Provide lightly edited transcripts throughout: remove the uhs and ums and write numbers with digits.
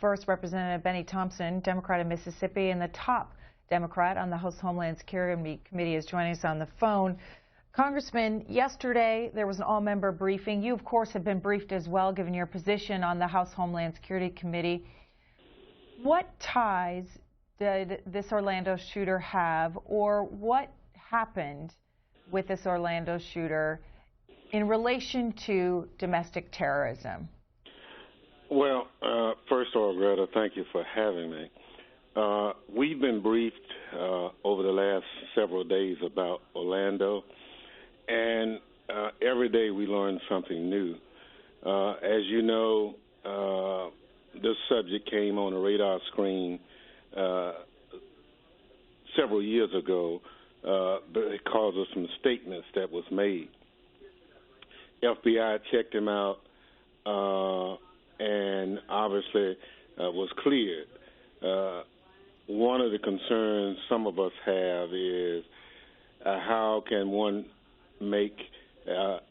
first, Representative Bennie Thompson, Democrat of Mississippi, and the top Democrat on the House Homeland Security Committee, is joining us on the phone. Congressman, yesterday there was an all-member briefing. You, of course, have been briefed as well, given your position on the House Homeland Security Committee. What ties did this Orlando shooter have, or what happened with this Orlando shooter in relation to domestic terrorism? Well, first of all, Greta, thank you for having me. We've been briefed over the last several days about Orlando, and every day we learn something new. As you know, this subject came on the radar screen several years ago because of some statements that was made. FBI checked him out and obviously was cleared. One of the concerns some of us have is how can one make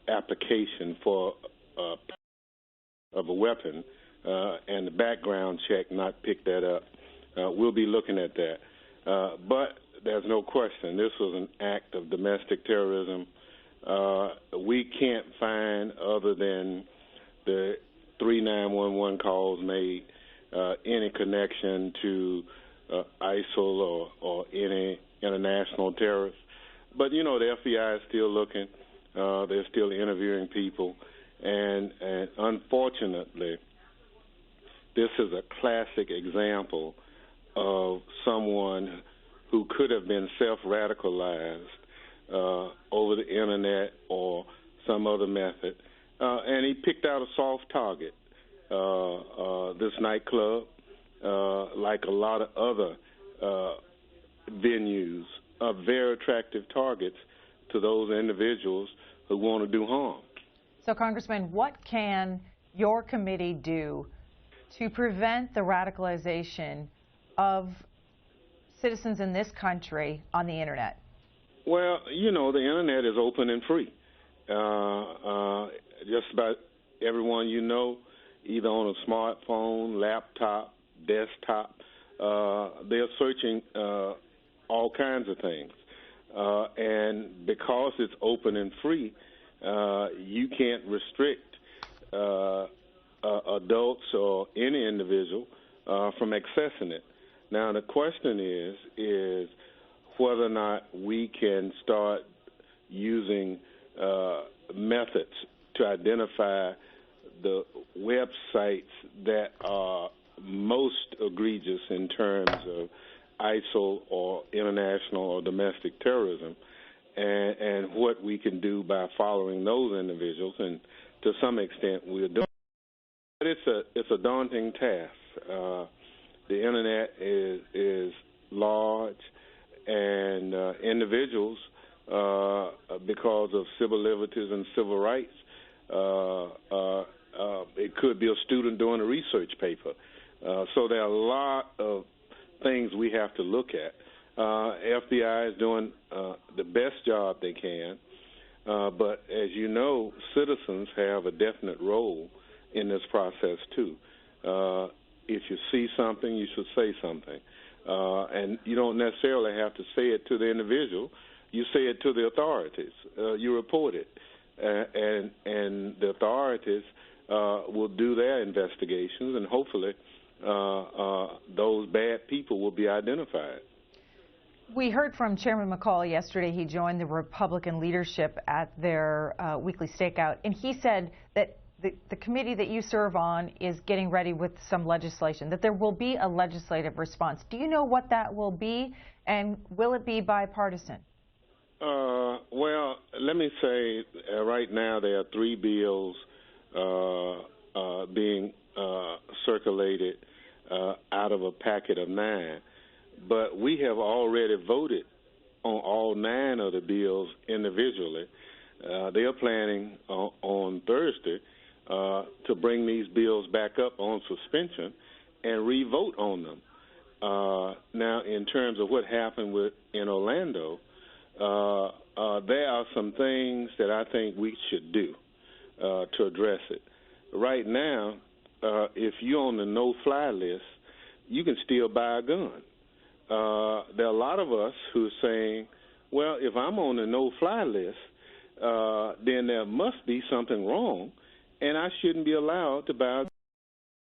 application for of a weapon and the background check not pick that up. We'll be looking at that. But there's no question this was an act of domestic terrorism. We can't find, other than the 3 911 calls made, any connection to ISIL or any international terrorists. But, you know, the FBI is still looking. They're still interviewing people. And unfortunately, this is a classic example of someone who could have been self-radicalized over the internet or some other method. And he picked out a soft target, this nightclub, like a lot of other venues, are very attractive targets to those individuals who want to do harm. So, Congressman, what can your committee do to prevent the radicalization of citizens in this country on the internet? Well, you know, the internet is open and free. Just about everyone you know, either on a smartphone, laptop, desktop, they're searching all kinds of things. And because it's open and free, you can't restrict adults or any individual from accessing it. Now, the question is whether or not we can start using methods to identify the websites that are most egregious in terms of ISIL or international or domestic terrorism, and what we can do by following those individuals, and to some extent we're doing. But it's a daunting task. The internet is large, and individuals, because of civil liberties and civil rights, it could be a student doing a research paper. So there are a lot of things we have to look at. FBI is doing the best job they can, but as you know, citizens have a definite role in this process too. If you see something, you should say something. And you don't necessarily have to say it to the individual. You say it to the authorities. You report it. And the authorities will do their investigations, and hopefully those bad people will be identified. We heard from Chairman McCall yesterday. He joined the Republican leadership at their weekly stakeout, and he said that the committee that you serve on is getting ready with some legislation, that there will be a legislative response. Do you know what that will be, and will it be bipartisan? Well, let me say right now there are 3 bills being circulated out of a packet of 9. But we have already voted on all 9 of the bills individually. They are planning on Thursday to bring these bills back up on suspension and re-vote on them. Now, in terms of what happened in Orlando, there are some things that I think we should do to address it. Right now, if you're on the no-fly list, you can still buy a gun. There are a lot of us who are saying, well, if I'm on the no-fly list, then there must be something wrong, and I shouldn't be allowed to buy a gun.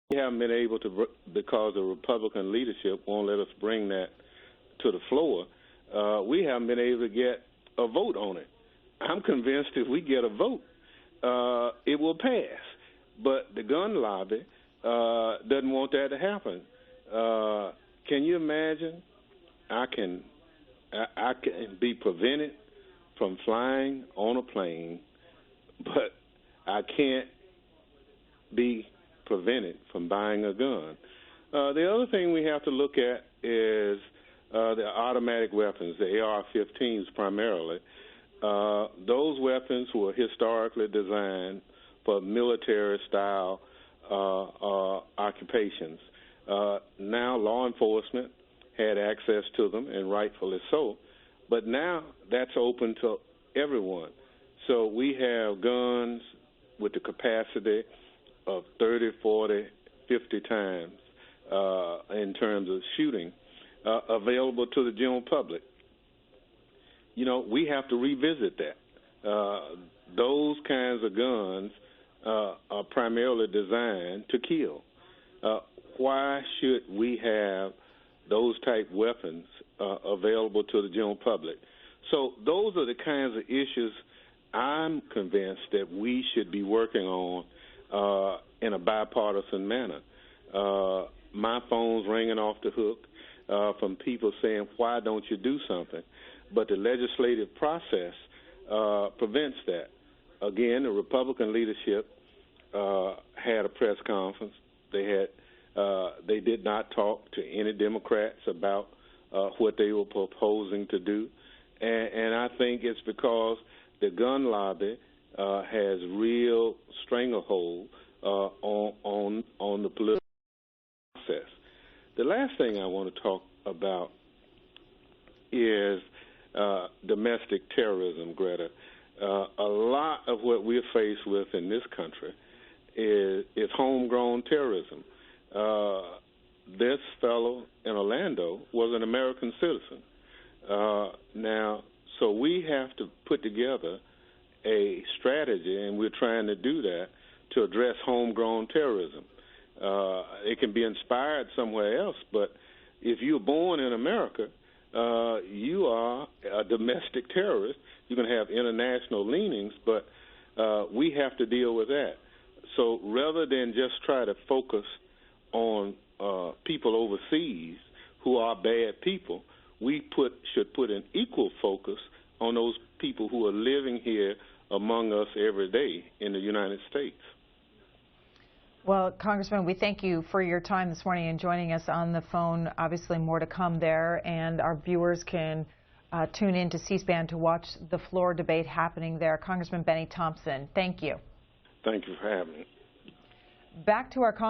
We haven't been able to, because the Republican leadership won't let us bring that to the floor, we haven't been able to get a vote on it. I'm convinced if we get a vote, it will pass. But the gun lobby doesn't want that to happen. Can you imagine? I can be prevented from flying on a plane, but I can't be prevented from buying a gun. The other thing we have to look at is the automatic weapons, the AR-15s primarily. Those weapons were historically designed for military-style occupations. Now law enforcement had access to them, and rightfully so, but now that's open to everyone. So we have guns with the capacity of 30, 40, 50 times in terms of shooting available to the general public. You know, we have to revisit that. Those kinds of guns are primarily designed to kill. Why should we have those type weapons available to the general public? So those are the kinds of issues I'm convinced that we should be working on in a bipartisan manner. My phone's ringing off the hook from people saying, why don't you do something? But the legislative process prevents that. Again, the Republican leadership had a press conference. They did not talk to any Democrats about what they were proposing to do, and I think it's because the gun lobby has real stranglehold on the political process. The last thing I want to talk about is domestic terrorism, Greta. A lot of what we're faced with in this country is homegrown terrorism. This fellow in Orlando was an American citizen. So we have to put together a strategy, and we're trying to do that, to address homegrown terrorism. It can be inspired somewhere else, but if you're born in America, you are a domestic terrorist. You can have international leanings, but we have to deal with that. So rather than just try to focus on people overseas who are bad people, we should put an equal focus on those people who are living here among us every day in the United States. Well, Congressman, we thank you for your time this morning and joining us on the phone. Obviously, more to come there, and our viewers can tune in to C-SPAN to watch the floor debate happening there. Congressman Bennie Thompson, thank you. Thank you for having me. Back to our conversation.